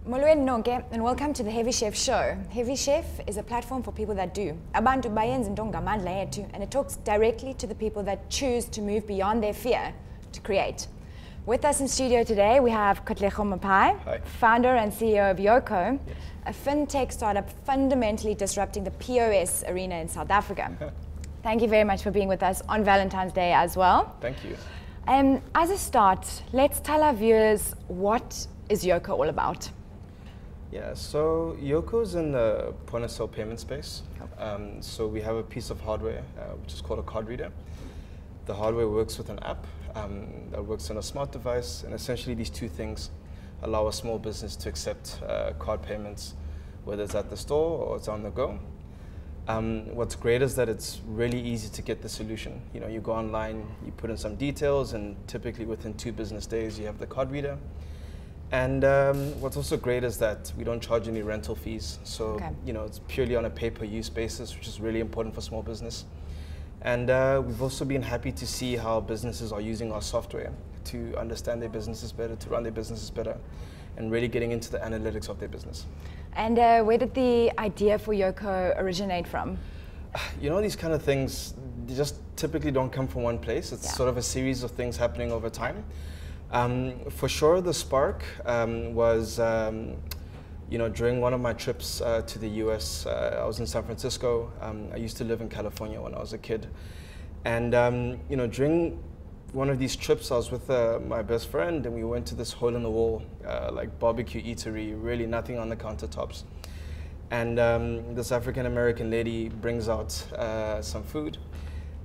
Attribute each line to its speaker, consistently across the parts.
Speaker 1: Molweni nonke, and welcome to the Heavy Chef Show. Heavy Chef is a platform for people that do. Abantu bayenza into ngamandla ethu, and it talks directly to the people that choose to move beyond their fear to create. With us in studio today, we have Katlego Maphai, founder and CEO of Yoco, a FinTech startup fundamentally disrupting the POS arena in South Africa. Thank you very much for being with us on Valentine's Day as well.
Speaker 2: Thank you.
Speaker 1: As a start, let's tell our viewers, what is Yoco all about?
Speaker 2: Yeah, so Yoco's in the point of sale payment space. So we have a piece of hardware which is called a card reader. The hardware works with an app that works on a smart device, and essentially these two things allow a small business to accept card payments, whether it's at the store or it's on the go. What's great is that it's really easy to get the solution. You know, you go online, you put in some details, and typically within 2 business days you have the card reader. And what's also great is that we don't charge any rental fees. So, you know, it's purely on a pay-per-use basis, which is really important for small business. And we've also been happy to see how businesses are using our software to understand their businesses better, to run their businesses better, and really getting into the analytics of their business.
Speaker 1: And where did the idea for Yoco originate from?
Speaker 2: You know, these kind of things, they just typically don't come from one place. It's sort of a series of things happening over time. For sure, the spark was, you know, during one of my trips to the US. I was in San Francisco. I used to live in California when I was a kid. And, you know, during one of these trips, I was with my best friend, and we went to this hole-in-the-wall, like barbecue eatery, really nothing on the countertops. And this African-American lady brings out some food.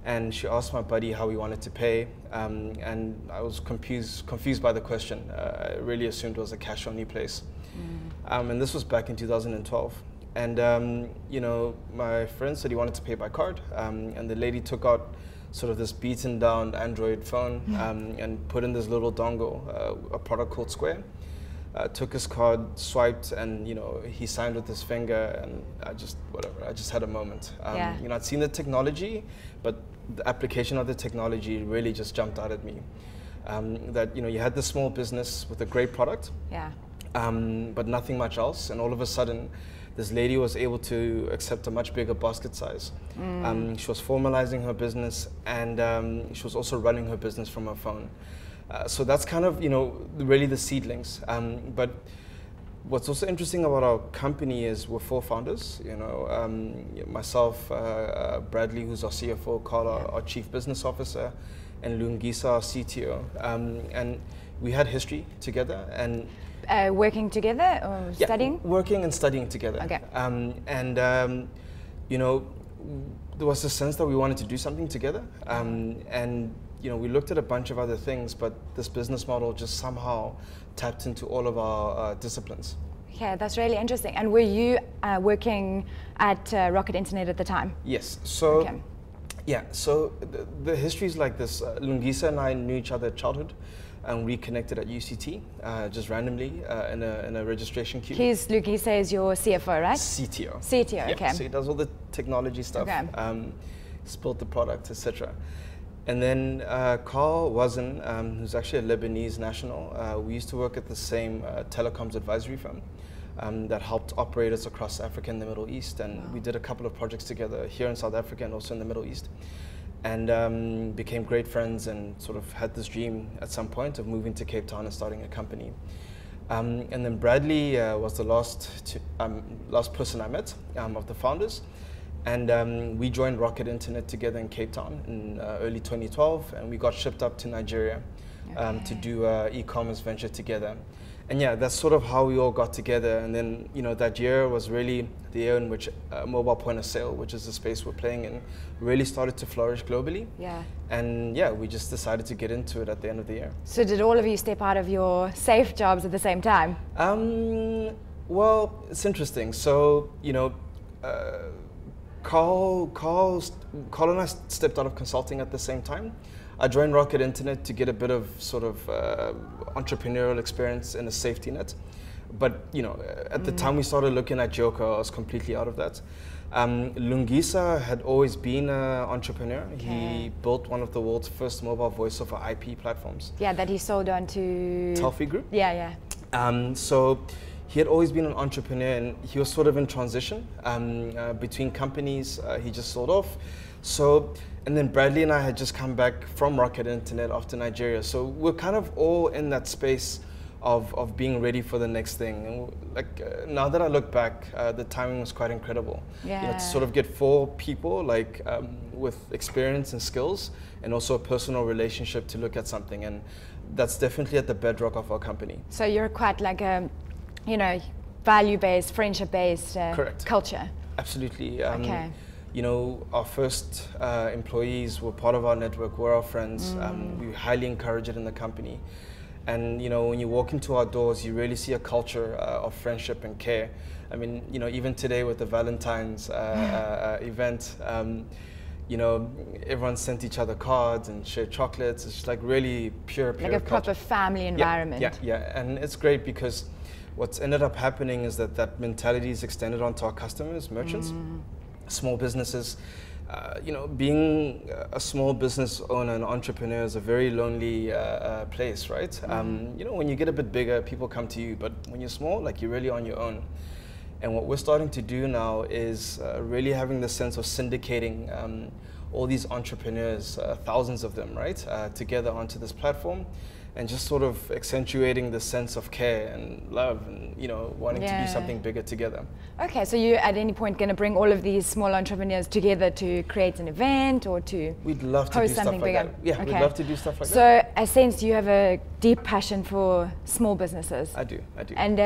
Speaker 2: And she asked my buddy how he wanted to pay, and I was confused by the question. I really assumed it was a cash-only place. And this was back in 2012. And you know, my friend said he wanted to pay by card, and the lady took out sort of this beaten-down Android phone and put in this little dongle, a product called Square. Took his card, swiped, and you know, he signed with his finger, and I just had a moment. You know, I'd seen the technology, but the application of the technology really just jumped out at me. That, you know, you had this small business with a great product, but nothing much else, and all of a sudden, this lady was able to accept a much bigger basket size. She was formalizing her business, and she was also running her business from her phone. So that's kind of, you know, really the seedlings. But what's also interesting about our company is we're 4 founders. You know, myself, Bradley, who's our CFO, Carl, our Chief Business Officer, and Lungisa, our CTO. And we had history together. And
Speaker 1: working together or studying?
Speaker 2: Working and studying together.
Speaker 1: Okay.
Speaker 2: You know, there was a sense that we wanted to do something together. And you know, we looked at a bunch of other things, but this business model just somehow tapped into all of our disciplines.
Speaker 1: Okay, that's really interesting. And were you working at Rocket Internet at the time?
Speaker 2: Yes. So, yeah. So the history is like this. Lungisa and I knew each other at childhood, and reconnected at UCT just randomly in a registration queue.
Speaker 1: Lungisa is your CFO, right?
Speaker 2: CTO.
Speaker 1: CTO.
Speaker 2: Yeah,
Speaker 1: okay.
Speaker 2: So he does all the technology stuff.
Speaker 1: Okay.
Speaker 2: Built the product, etc. And then Carl Wazin, who's actually a Lebanese national, we used to work at the same telecoms advisory firm that helped operators across Africa and the Middle East. And we did a couple of projects together here in South Africa and also in the Middle East. And became great friends, and sort of had this dream at some point of moving to Cape Town and starting a company. And then Bradley was the last person I met of the founders. And we joined Rocket Internet together in Cape Town in early 2012, and we got shipped up to Nigeria to do an e-commerce venture together. And yeah, that's sort of how we all got together. And then, you know, that year was really the year in which mobile point of sale, which is the space we're playing in, really started to flourish globally.
Speaker 1: Yeah.
Speaker 2: And yeah, we just decided to get into it at the end of the year.
Speaker 1: So did all of you step out of your safe jobs at the same time?
Speaker 2: Well, it's interesting. So, you know, Carl and I stepped out of consulting at the same time. I joined Rocket Internet to get a bit of sort of entrepreneurial experience in a safety net. But, you know, at the time we started looking at Yoco, I was completely out of that. Lungisa had always been an entrepreneur. Okay. He built one of the world's first mobile voice over IP platforms.
Speaker 1: Yeah, that he sold on to...
Speaker 2: Telfy Group.
Speaker 1: Yeah, yeah.
Speaker 2: So, he had always been an entrepreneur, and he was sort of in transition between companies. He just sold off. So, and then Bradley and I had just come back from Rocket Internet after Nigeria. So we're kind of all in that space of being ready for the next thing. And now that I look back, the timing was quite incredible.
Speaker 1: Yeah.
Speaker 2: You know, to sort of get 4 people with experience and skills, and also a personal relationship to look at something. And that's definitely at the bedrock of our company.
Speaker 1: So you're quite like a, you know, value-based, friendship-based culture.
Speaker 2: Absolutely.
Speaker 1: Okay.
Speaker 2: You know, our first employees were part of our network, were our friends. We highly encourage it in the company. And, you know, when you walk into our doors, you really see a culture of friendship and care. I mean, you know, even today with the Valentine's event, you know, everyone sent each other cards and shared chocolates. It's just like really pure
Speaker 1: like a proper
Speaker 2: culture.
Speaker 1: family environment.
Speaker 2: Yeah. And it's great because what's ended up happening is that mentality is extended onto our customers, merchants, small businesses. You know, being a small business owner and entrepreneur is a very lonely place, right? You know, when you get a bit bigger, people come to you, but when you're small, like, you're really on your own. And what we're starting to do now is really having the sense of syndicating all these entrepreneurs, thousands of them, right, together onto this platform, and just sort of accentuating the sense of care and love and, you know, wanting to do something bigger together.
Speaker 1: Okay, so you at any point going to bring all of these small entrepreneurs together to create an event or to
Speaker 2: We'd love to do stuff like
Speaker 1: bigger.
Speaker 2: that. Yeah, we'd love to do stuff like that.
Speaker 1: So I sense you have a deep passion for small businesses.
Speaker 2: I do.
Speaker 1: And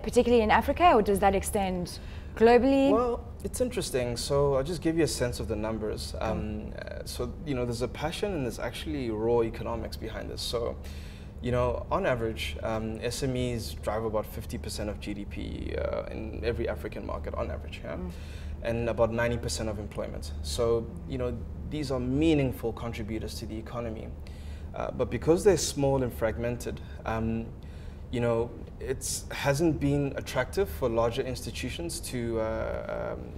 Speaker 1: particularly in Africa, or does that extend globally?
Speaker 2: Well, it's interesting. So I'll just give you a sense of the numbers. So, you know, there's a passion and there's actually raw economics behind this. So, you know, on average, SMEs drive about 50% of GDP in every African market, on average, and about 90% of employment. So, you know, these are meaningful contributors to the economy. But because they're small and fragmented, you know, it hasn't been attractive for larger institutions to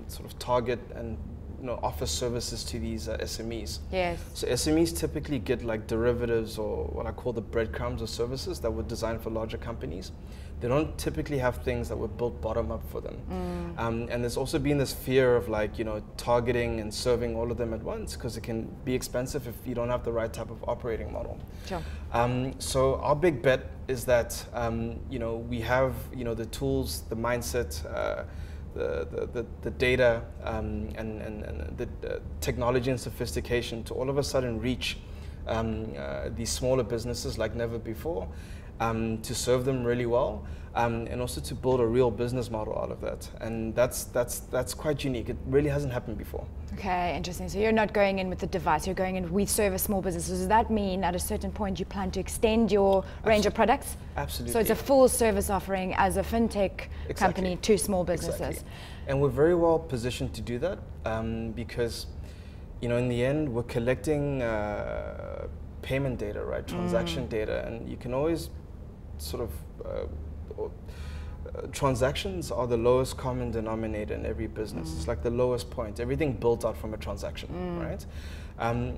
Speaker 2: sort of target and, you know, offer services to these SMEs.
Speaker 1: Yes.
Speaker 2: So SMEs typically get like derivatives, or what I call the breadcrumbs of services that were designed for larger companies. They don't typically have things that were built bottom up for them. And there's also been this fear of, like, you know, targeting and serving all of them at once, because it can be expensive if you don't have the right type of operating model.
Speaker 1: Sure.
Speaker 2: So our big bet is that, you know, we have, you know, the tools, the mindset, the data and the technology and sophistication to all of a sudden reach these smaller businesses like never before, to serve them really well, and also to build a real business model out of that. And that's quite unique. It really hasn't happened before.
Speaker 1: Okay, interesting. So you're not going in with the device, you're going in, we serve a small businesses. Does that mean at a certain point you plan to extend your range of products?
Speaker 2: Absolutely.
Speaker 1: So it's a full service offering as a FinTech company to small businesses.
Speaker 2: Exactly. And we're very well positioned to do that, because, you know, in the end, we're collecting payment data, right? Transaction data, and you can always sort of transactions are the lowest common denominator in every business. It's like the lowest point. Everything built out from a transaction, right?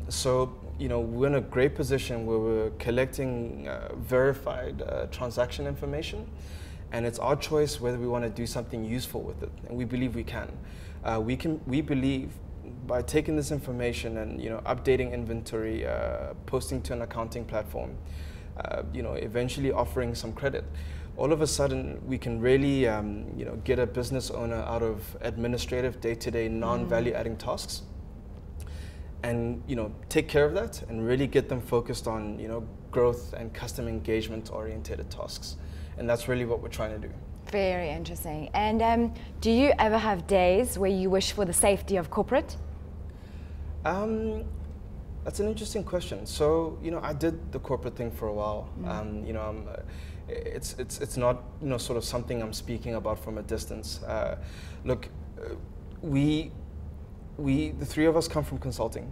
Speaker 2: So, you know, we're in a great position where we're collecting verified transaction information, and it's our choice whether we want to do something useful with it, and we believe we can. We believe by taking this information and, you know, updating inventory, posting to an accounting platform, you know, eventually offering some credit, all of a sudden we can really, you know, get a business owner out of administrative, day-to-day, non-value-adding tasks, and, you know, take care of that and really get them focused on, you know, growth and customer engagement-oriented tasks. And that's really what we're trying to do.
Speaker 1: Very interesting. And do you ever have days where you wish for the safety of corporate?
Speaker 2: That's an interesting question. So, you know, I did the corporate thing for a while. You know, it's not, you know, sort of something I'm speaking about from a distance. Look, the 3 of us come from consulting.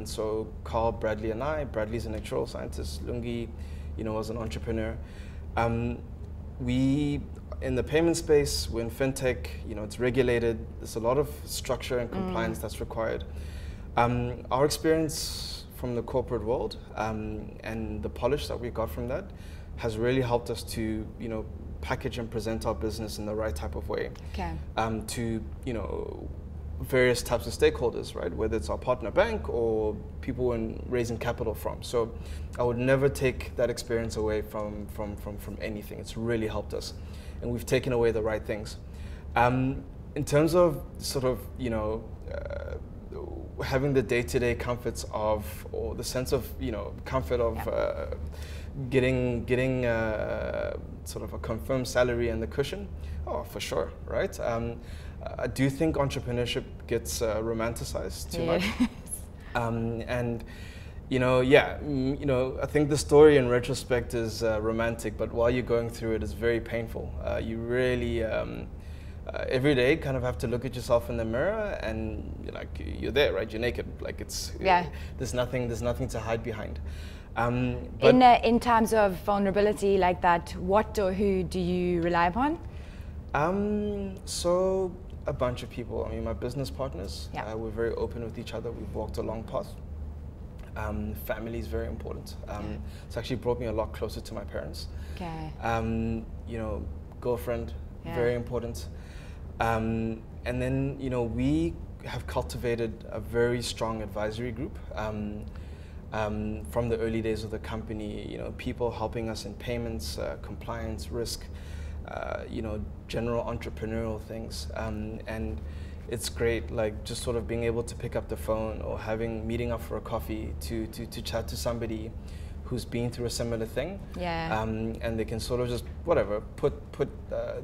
Speaker 2: So Carl, Bradley, and I. Bradley's an actuarial scientist. Lungi, you know, was an entrepreneur. We, in the payment space, we're in FinTech, you know, it's regulated. There's a lot of structure and compliance that's required. Our experience from the corporate world and the polish that we got from that has really helped us to, package and present our business in the right type of way.
Speaker 1: Okay.
Speaker 2: To, various types of stakeholders, right? Whether it's our partner bank or people we're raising capital from. So I would never take that experience away from anything. It's really helped us, and we've taken away the right things. In terms of sort of, having the day-to-day comforts of, or the sense of, comfort of getting sort of a confirmed salary and the cushion, for sure, right? I do think entrepreneurship gets romanticized too much. And, I think the story in retrospect is romantic, but while you're going through it, it's very painful. You really, every day kind of have to look at yourself in the mirror, and you're there, right? You're naked. Like there's nothing to hide behind.
Speaker 1: In terms of vulnerability like that, what or who do you rely upon?
Speaker 2: So a bunch of people. I mean, my business partners, we're very open with each other. We've walked a long path. Family is very important. It's actually brought me a lot closer to my parents.
Speaker 1: Okay.
Speaker 2: Girlfriend, very important. And then, we have cultivated a very strong advisory group. From the early days of the company, people helping us in payments, compliance, risk, general entrepreneurial things. And it's great, like just sort of being able to pick up the phone or meeting up for a coffee to chat to somebody who's been through a similar thing. And they can sort of just, put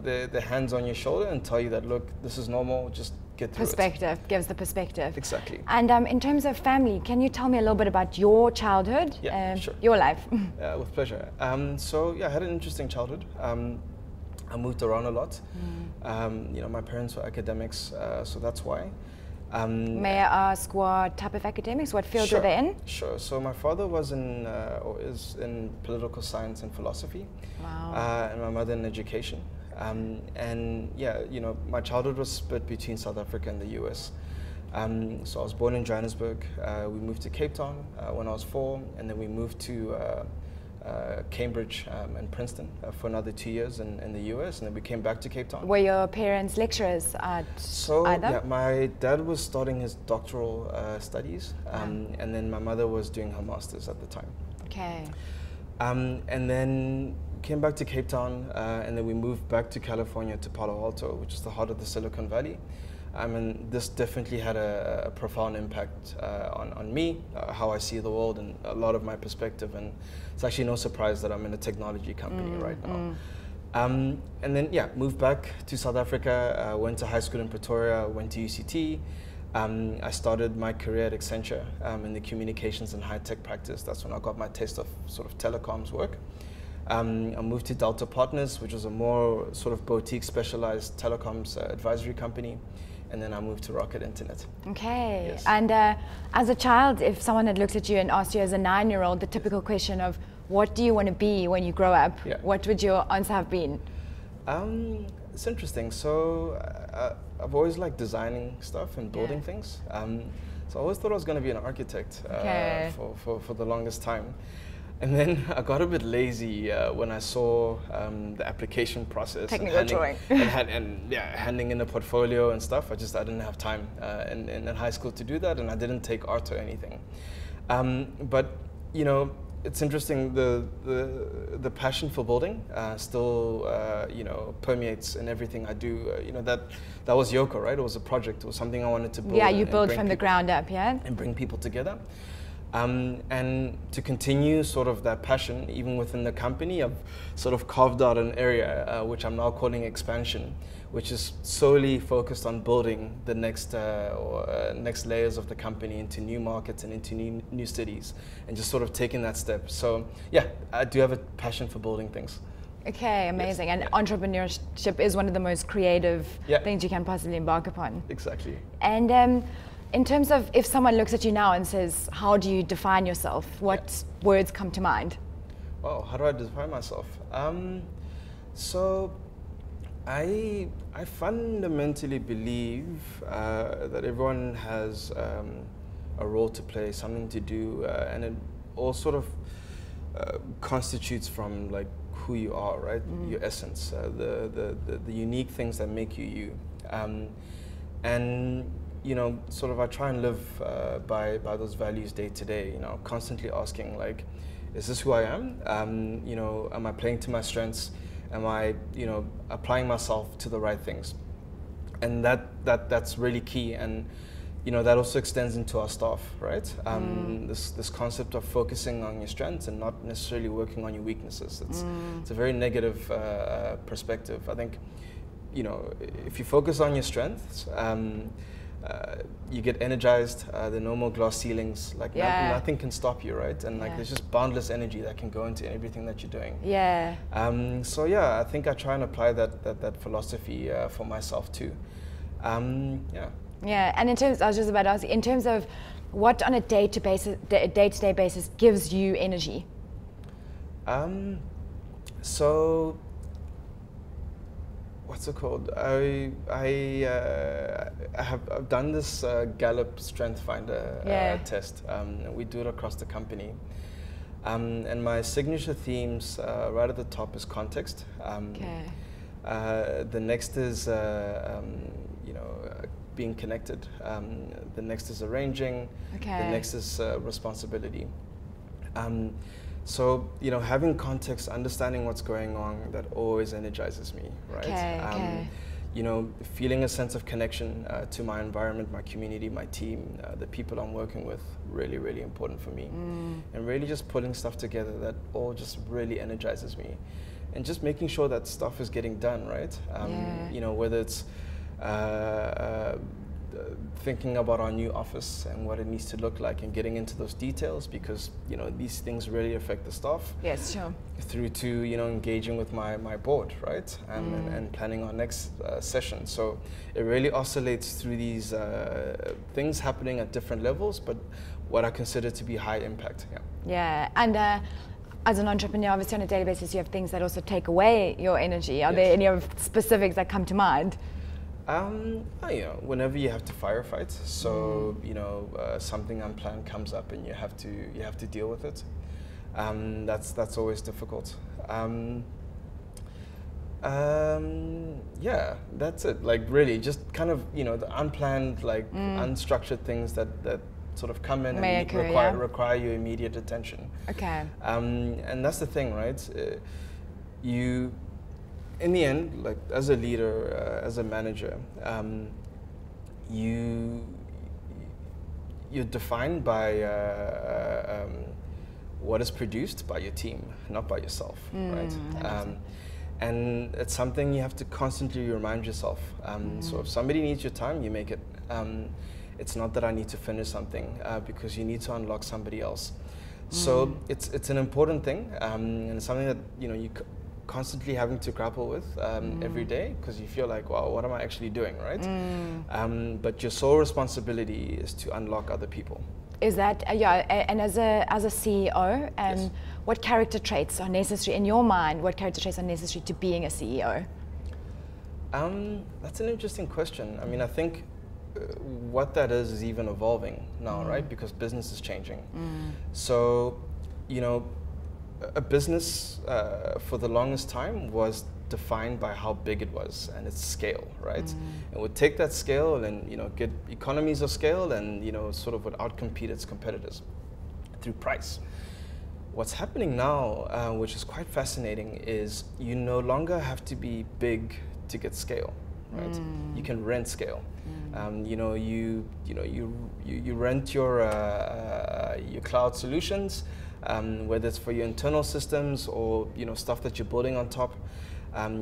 Speaker 2: their hands on your shoulder and tell you that, look, this is normal, just get through
Speaker 1: perspective, gives the perspective.
Speaker 2: Exactly.
Speaker 1: And in terms of family, can you tell me a little bit about your childhood?
Speaker 2: Sure.
Speaker 1: Your life.
Speaker 2: With pleasure. I had an interesting childhood. I moved around a lot. My parents were academics, so that's why.
Speaker 1: May I ask what type of academics? What field were they in?
Speaker 2: Sure. So my father was is in political science and philosophy.
Speaker 1: Wow.
Speaker 2: And my mother in education. My childhood was split between South Africa and the US. So I was born in Johannesburg. We moved to Cape Town when I was 4, and then we moved to Cambridge and Princeton for another 2 years in the US, and then we came back to Cape Town.
Speaker 1: Were your parents lecturers at either?
Speaker 2: Yeah, my dad was starting his doctoral studies, and then my mother was doing her master's at the time.
Speaker 1: Okay.
Speaker 2: And then came back to Cape Town, and then we moved back to California, to Palo Alto, which is the heart of the Silicon Valley. And this definitely had a profound impact on me, how I see the world, and a lot of my perspective. And it's actually no surprise that I'm in a technology company right now. And then, moved back to South Africa, went to high school in Pretoria, went to UCT. I started my career at Accenture in the communications and high-tech practice. That's when I got my taste of sort of telecoms work. I moved to Delta Partners, which was a more sort of boutique specialized telecoms advisory company. And then I moved to Rocket Internet.
Speaker 1: Okay.
Speaker 2: Yes.
Speaker 1: And as a child, if someone had looked at you and asked you as a 9-year-old the typical question of what do you want to be when you grow up, what would your answer have been?
Speaker 2: It's interesting. So I've always liked designing stuff and building things. So I always thought I was going to be an architect for the longest time. And then I got a bit lazy when I saw the application process.
Speaker 1: Technical drawing.
Speaker 2: Handing in a portfolio and stuff. I didn't have time in high school to do that, and I didn't take art or anything. But it's interesting. The passion for building still permeates in everything I do. That was Yoco, right? It was a project. It was something I wanted to build.
Speaker 1: Yeah, you build from the ground up,
Speaker 2: and bring people together. And to continue sort of that passion, even within the company, I've sort of carved out an area which I'm now calling expansion, which is solely focused on building the next layers of the company into new markets and into new cities, and just sort of taking that step. So I do have a passion for building things.
Speaker 1: Okay, amazing. Yes. And entrepreneurship is one of the most creative things you can possibly embark upon.
Speaker 2: Exactly.
Speaker 1: And in terms of if someone looks at you now and says, how do you define yourself? What words come to mind?
Speaker 2: Wow, how do I define myself? So I fundamentally believe that everyone has a role to play, something to do, and it all sort of constitutes from like who you are, right? Your essence, the unique things that make you you. And you know, sort of I try and live by those values day to day, you know, constantly asking like, is this who I am? You know, am I playing to my strengths? Am I, you know, applying myself to the right things? And that's really key. And, you know, that also extends into our staff, right? This concept of focusing on your strengths and not necessarily working on your weaknesses. It's a very negative perspective. I think, you know, if you focus on your strengths, you get energized. There are no more glass ceilings. Like nothing can stop you, right? And like there's just boundless energy that can go into everything that you're doing.
Speaker 1: Yeah.
Speaker 2: So yeah, I think I try and apply that philosophy for myself too. Yeah.
Speaker 1: Yeah, and in terms, I was just about to ask, in terms of what on a day-to-day basis gives you energy?
Speaker 2: So, what's it called? I've done this Gallup Strength Finder test. We do it across the company. And my signature themes right at the top is context. The next is you know, being connected. The next is arranging. The next is responsibility. So, you know, having context, understanding what's going on, that always energizes me, right? You know, feeling a sense of connection to my environment, my community, my team, the people I'm working with, really, really important for me. And really just pulling stuff together that all just really energizes me. And just making sure that stuff is getting done, right? You know, whether it's thinking about our new office and what it needs to look like and getting into those details, because, you know, these things really affect the staff.
Speaker 1: Yes, sure.
Speaker 2: Through to, you know, engaging with my board, right? And planning our next session. So it really oscillates through these things happening at different levels, but what I consider to be high impact.
Speaker 1: Yeah, and as an entrepreneur, obviously on a daily basis, you have things that also take away your energy. Are there any of specifics that come to mind?
Speaker 2: You know, whenever you have to firefight, so you know, something unplanned comes up and you have to deal with it. That's always difficult. Yeah, that's it. Like really, just kind of, you know, the unplanned, like unstructured things that sort of come in and require your immediate attention. And that's the thing, right? In the end, like as a leader, as a manager, you're defined by what is produced by your team, not by yourself, right? And it's something you have to constantly remind yourself. So if somebody needs your time, you make it. It's not that I need to finish something because you need to unlock somebody else. So it's an important thing, and it's something that, you know, you constantly having to grapple with every day, because you feel like, wow, what am I actually doing, right? But your sole responsibility is to unlock other people.
Speaker 1: Is that, and as a CEO, what character traits are necessary, in your mind, what character traits are necessary to being a CEO?
Speaker 2: That's an interesting question. I mean, I think what that is even evolving now, right? Because business is changing. So, you know, a business for the longest time was defined by how big it was and its scale, right? It would take that scale and, you know, get economies of scale and, you know, sort of would outcompete its competitors through price. What's happening now, which is quite fascinating, is you no longer have to be big to get scale, right? You can rent scale. You know, you rent your cloud solutions. Whether it's for your internal systems or, you know, stuff that you're building on top,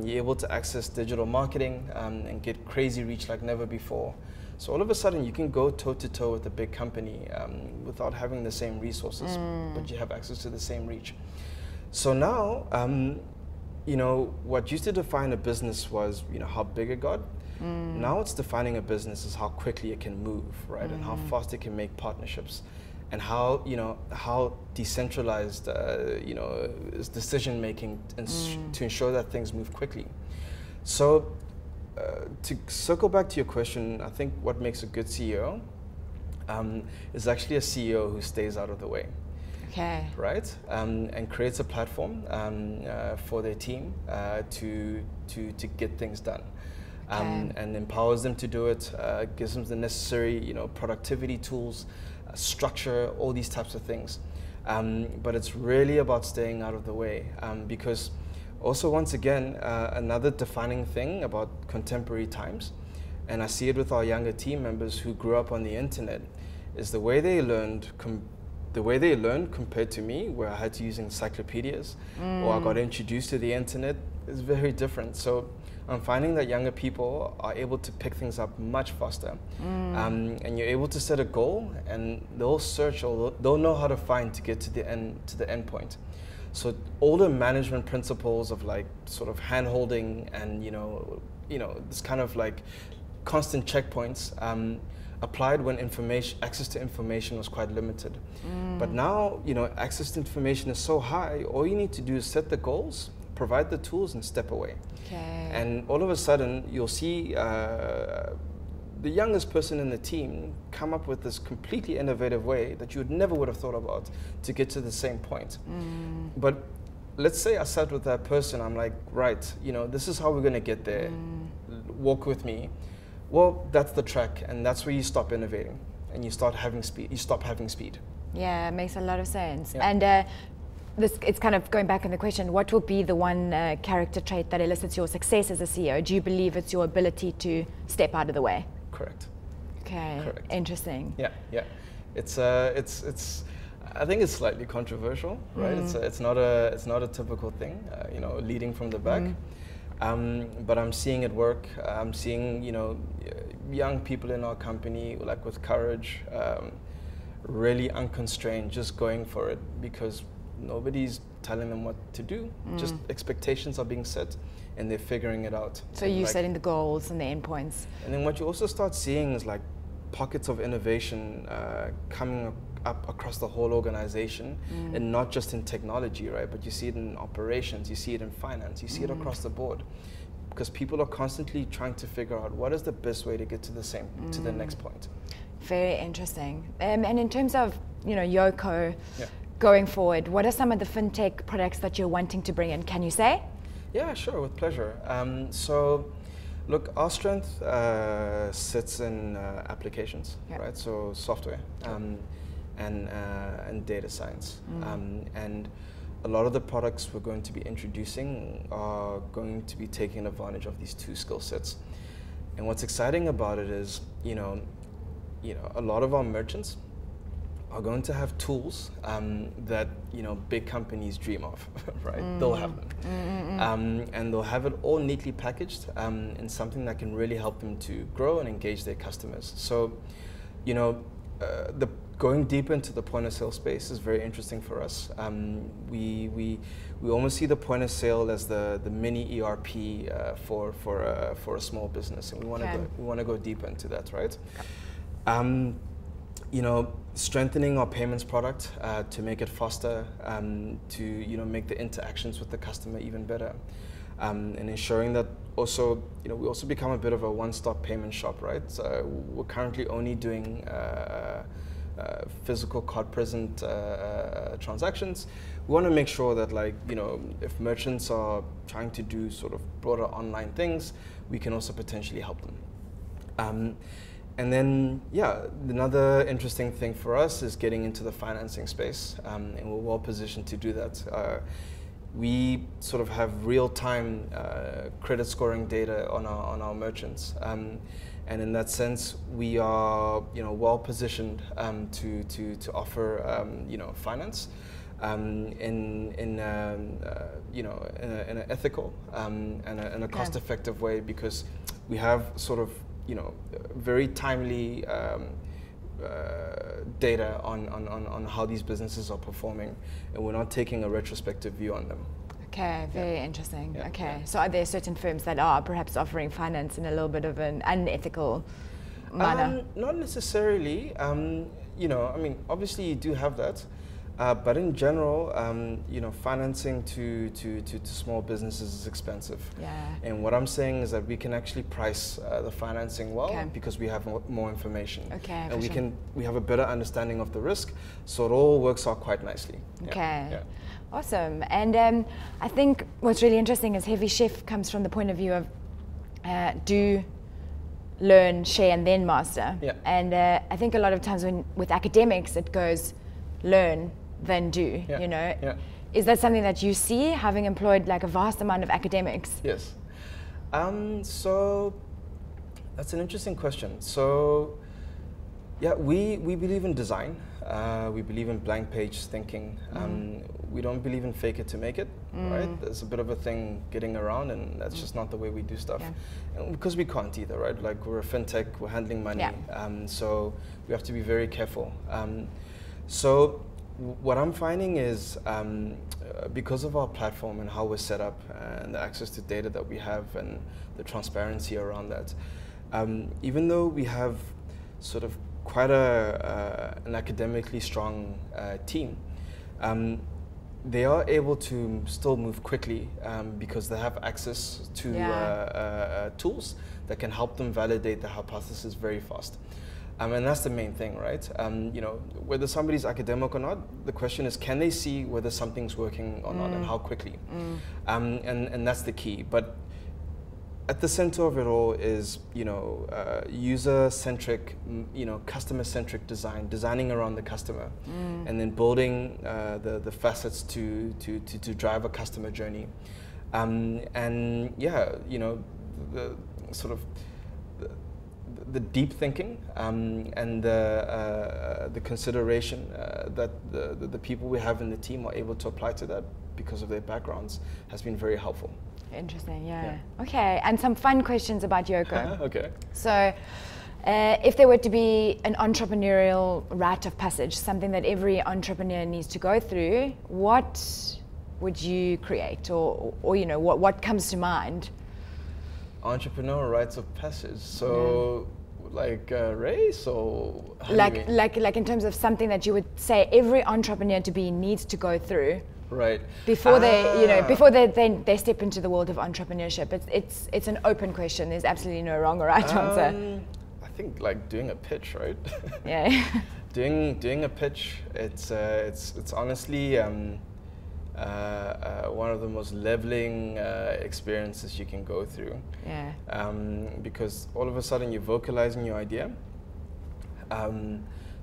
Speaker 2: you're able to access digital marketing and get crazy reach like never before. So all of a sudden you can go toe to toe with a big company without having the same resources, but you have access to the same reach. So now, you know, what used to define a business was, you know, how big it got. Now it's defining a business as how quickly it can move, right? And how fast it can make partnerships. And how, you know, how decentralized, you know, is decision making to ensure that things move quickly. So, to circle back to your question, I think what makes a good CEO is actually a CEO who stays out of the way.
Speaker 1: Okay.
Speaker 2: Right? And creates a platform for their team to get things done. And empowers them to do it, gives them the necessary, productivity tools, structure, all these types of things. But it's really about staying out of the way, because also, once again, another defining thing about contemporary times, and I see it with our younger team members who grew up on the internet, is the way they learned compared to me, where I had to use encyclopedias or I got introduced to the internet, is very different. So I'm finding that younger people are able to pick things up much faster, and you're able to set a goal, and they'll search, or they'll know how to find to get to the end point. So all the management principles of like sort of hand holding and this kind of like constant checkpoints applied when access to information was quite limited. But now, access to information is so high, all you need to do is set the goals, provide the tools, and step away.
Speaker 1: Okay.
Speaker 2: And all of a sudden, you'll see the youngest person in the team come up with this completely innovative way that you never would have thought about to get to the same point. But let's say I sat with that person, I'm like, right, this is how we're going to get there. Walk with me. Well, that's the track, and that's where you stop innovating and you start having speed. You stop having speed.
Speaker 1: Yeah, it makes a lot of sense.
Speaker 2: Yeah.
Speaker 1: And it's kind of going back on the question, what will be the one character trait that elicits your success as a CEO? Do you believe it's your ability to step out of the way?
Speaker 2: Correct.
Speaker 1: Okay.
Speaker 2: Correct.
Speaker 1: Interesting.
Speaker 2: Yeah. It's I think it's slightly controversial, right? It's not a typical thing, leading from the back. But I'm seeing it work. I'm seeing, young people in our company, like with courage, really unconstrained, just going for it, because nobody's telling them what to do. Just expectations are being set, and they're figuring it out.
Speaker 1: So you're setting the goals and the endpoints.
Speaker 2: And then what you also start seeing is like pockets of innovation coming up across the whole organization, and not just in technology, right? But you see it in operations, you see it in finance, you see it across the board, because people are constantly trying to figure out what is the best way to get to the next point. Very
Speaker 1: interesting. And in terms of Yoco, going forward, what are some of the FinTech products that you're wanting to bring in? Can you say?
Speaker 2: Yeah, sure, with pleasure. So, look, our strength sits in applications, right? So software. And data science. And a lot of the products we're going to be introducing are going to be taking advantage of these two skill sets. And what's exciting about it is, a lot of our merchants are going to have tools that big companies dream of, right? They'll have them, and they'll have it all neatly packaged in something that can really help them to grow and engage their customers. So, going deep into the point of sale space is very interesting for us. We almost see the point of sale as the mini ERP for a small business, and we want to go deeper into that, right? Strengthening our payments product to make it faster, to make the interactions with the customer even better, and ensuring that also we also become a bit of a one-stop payment shop, right? So we're currently only doing physical card-present transactions. We want to make sure that, if merchants are trying to do sort of broader online things, we can also potentially help them. And then, another interesting thing for us is getting into the financing space, and we're well positioned to do that. We sort of have real-time credit scoring data on our merchants. And in that sense, we are well positioned to offer finance in an ethical and a cost-effective way, because we have sort of very timely data on how these businesses are performing, and we're not taking a retrospective view on them.
Speaker 1: Okay, very interesting. So are there certain firms that are perhaps offering finance in a little bit of an unethical manner?
Speaker 2: Not necessarily. Obviously you do have that. But in general, financing to small businesses is expensive.
Speaker 1: Yeah.
Speaker 2: And what I'm saying is that we can actually price the financing well,
Speaker 1: okay.
Speaker 2: because we have more information.
Speaker 1: Okay.
Speaker 2: And we have a better understanding of the risk, so it all works out quite nicely.
Speaker 1: Okay.
Speaker 2: Yeah.
Speaker 1: Awesome. And I think what's really interesting is Heavy Chef comes from the point of view of do, learn, share, and then master.
Speaker 2: Yeah.
Speaker 1: And I think a lot of times with academics, it goes learn, then do,
Speaker 2: Yeah.
Speaker 1: you know.
Speaker 2: Yeah.
Speaker 1: Is that something that you see, having employed like a vast amount of academics?
Speaker 2: Yes. So that's an interesting question. So yeah, we believe in design. We believe in blank page thinking. We don't believe in fake it to make it, right? There's a bit of a thing getting around, and that's just not the way we do stuff.
Speaker 1: Yeah.
Speaker 2: And because we can't either, right? Like, we're a FinTech, we're handling money,
Speaker 1: Yeah.
Speaker 2: so we have to be very careful. So what I'm finding is, because of our platform and how we're set up and the access to data that we have and the transparency around that, even though we have sort of quite an academically strong team, they are able to still move quickly because they have access to tools that can help them validate the hypothesis very fast. And that's the main thing, right? Whether somebody's academic or not, the question is, can they see whether something's working or not, and how quickly? And that's the key. But at the center of it all is, user-centric, customer-centric design, designing around the customer, and then building the facets to drive a customer journey. And yeah, the sort of the deep thinking and the consideration that the people we have in the team are able to apply to that because of their backgrounds has been very helpful.
Speaker 1: Interesting, yeah. Okay, and some fun questions about Yoco.
Speaker 2: Okay.
Speaker 1: So, if there were to be an entrepreneurial rite of passage, something that every entrepreneur needs to go through, what would you create, or what comes to mind?
Speaker 2: Entrepreneurial rites of passage. So, like a race, or
Speaker 1: like in terms of something that you would say every entrepreneur to be needs to go through.
Speaker 2: Right.
Speaker 1: Before they step into the world of entrepreneurship. It's an open question. There's absolutely no wrong or right answer.
Speaker 2: I think like doing a pitch, right?
Speaker 1: Yeah.
Speaker 2: doing a pitch. It's honestly one of the most leveling experiences you can go through.
Speaker 1: Yeah.
Speaker 2: Because all of a sudden you're vocalizing your idea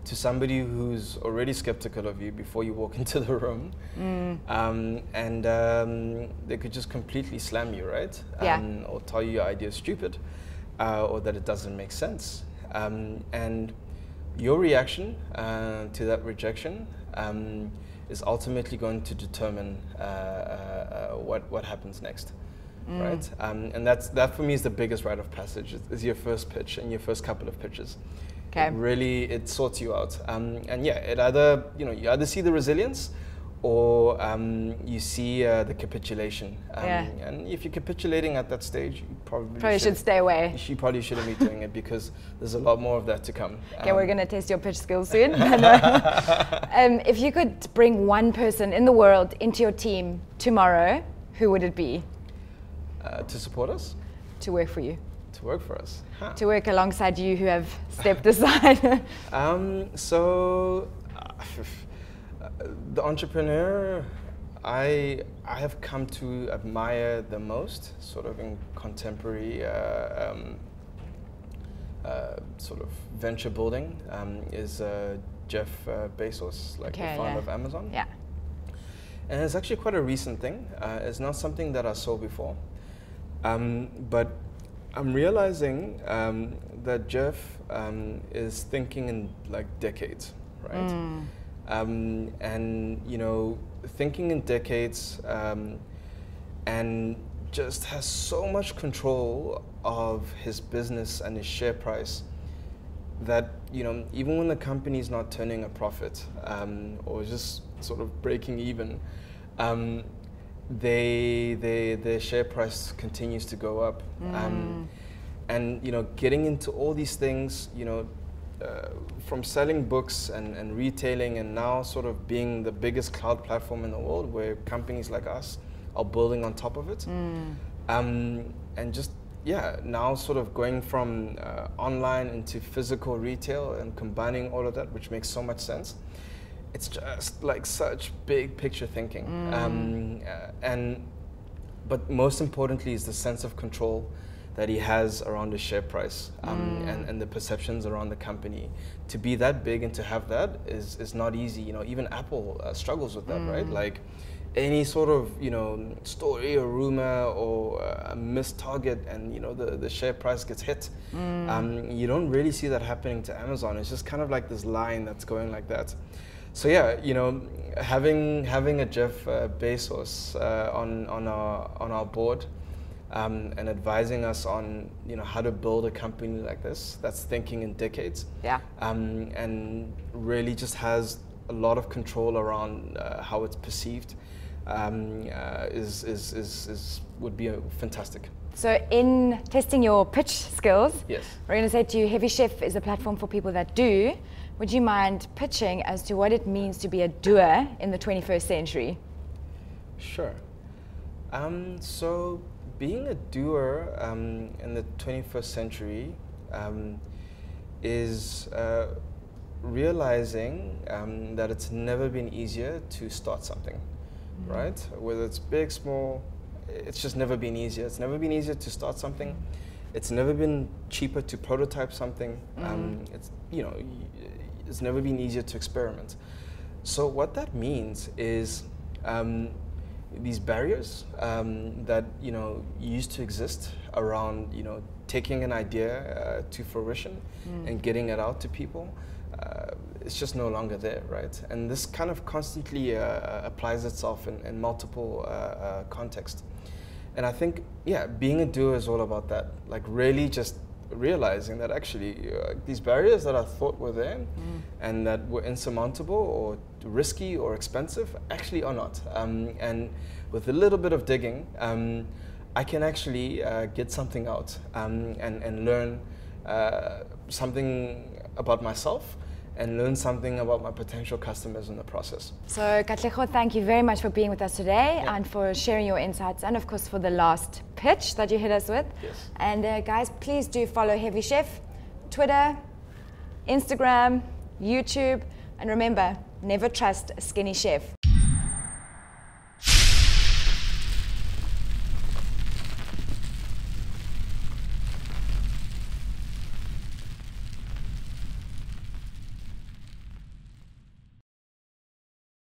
Speaker 2: to somebody who's already skeptical of you before you walk into the room, and they could just completely slam you, right?
Speaker 1: Yeah.
Speaker 2: Or tell you your idea is stupid, or that it doesn't make sense. And your reaction to that rejection is ultimately going to determine what happens next, right? And that for me is the biggest rite of passage. Is your first pitch and your first couple of pitches.
Speaker 1: Okay.
Speaker 2: It sorts you out, and yeah, it either you either see the resilience, or you see the capitulation. And if you're capitulating at that stage, you probably
Speaker 1: should stay away.
Speaker 2: You probably shouldn't be doing it, because there's a lot more of that to come.
Speaker 1: Okay, we're going to test your pitch skills soon. If you could bring one person in the world into your team tomorrow, who would it be?
Speaker 2: To support us?
Speaker 1: To work for you.
Speaker 2: To work for us. Huh.
Speaker 1: To work alongside you, who have stepped aside.
Speaker 2: The entrepreneur I have come to admire the most, sort of in contemporary sort of venture building, is Jeff Bezos, the founder of Amazon.
Speaker 1: Yeah.
Speaker 2: And it's actually quite a recent thing. It's not something that I saw before, but I'm realizing that Jeff is thinking in like decades, right? And thinking in decades, and just has so much control of his business and his share price that even when the company's not turning a profit, or just sort of breaking even, their share price continues to go up. And getting into all these things, from selling books and retailing, and now sort of being the biggest cloud platform in the world, where companies like us are building on top of it. And just, now sort of going from online into physical retail and combining all of that, which makes so much sense. It's just like such big picture thinking. But most importantly is the sense of control that he has around the share price, and the perceptions around the company. To be that big and to have that is not easy. You know, even Apple struggles with that, right? Like any sort of, you know, story or rumor or a missed target, and you know the share price gets hit. You don't really see that happening to Amazon. It's just kind of like this line that's going like that. So yeah, you know, having a Jeff Bezos on our board, and advising us on, you know, how to build a company like this that's thinking in decades, and really just has a lot of control around how it's perceived, would be fantastic.
Speaker 1: So in testing your pitch skills,
Speaker 2: yes,
Speaker 1: we're going to say to you, Heavy Chef is a platform for people that do. Would you mind pitching as to what it means to be a doer in the 21st century?
Speaker 2: Sure. So being a doer in the 21st century is realizing that it's never been easier to start something, right? Whether it's big, small, it's just never been easier. It's never been easier to start something. It's never been cheaper to prototype something. It's, you know, it's never been easier to experiment. So what that means is these barriers that, you know, used to exist around, you know, taking an idea to fruition and getting it out to people, it's just no longer there, right? And this kind of constantly applies itself in multiple contexts. And I think, being a doer is all about that, like really just realizing that actually these barriers that I thought were there and that were insurmountable or risky or expensive actually are not. And with a little bit of digging, I can actually get something out and learn something about myself and learn something about my potential customers in the process.
Speaker 1: So Katlego, thank you very much for being with us today and for sharing your insights, and of course for the last pitch that you hit us with.
Speaker 2: Yes.
Speaker 1: And guys, please do follow Heavy Chef, Twitter, Instagram, YouTube, and remember, never trust a skinny chef.